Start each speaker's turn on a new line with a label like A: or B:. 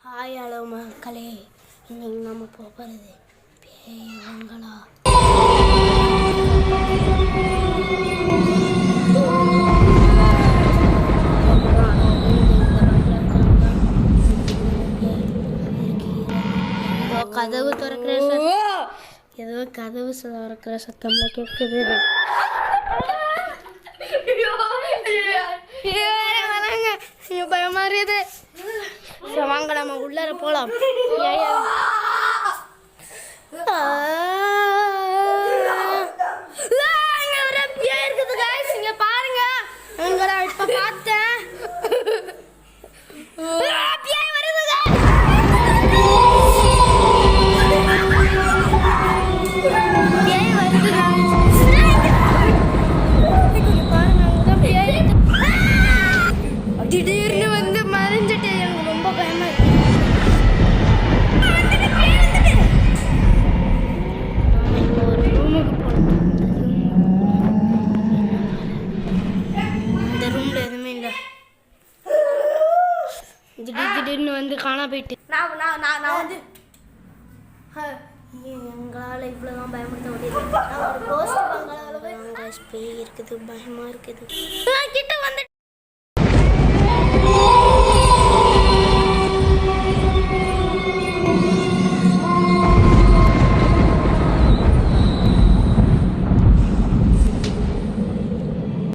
A: Hi hello மக்களே, இன்னைக்கு நம்ம போகிறது பேய் பங்களா. கதவு திறக்கிற ஏதோ கதவு திறக்கிற சத்தம்லாம் கேட்குது. பயமா இருக்குது. வாங்க நம்ம உள்ளார போலாம். இங்க பாருங்க, இப்ப பார்த்தேன். திடீர்னு வந்து மறைஞ்சிட்டு எனக்கு ரொம்ப பயமா இருக்கு. ஒரு ரூமுக்கு போகணும். இந்த ரூம்ல எதுவுமே இல்லை. திடீர்னு வந்து காணா போயிட்டு நான் வந்து எங்களால் இவ்வளோதான் பயமுறுத்த முடியாது. ஒரு கோஸ்ட் பங்களாவில் பேய் இருக்குது, பயமா இருக்குது. கிட்ட வந்து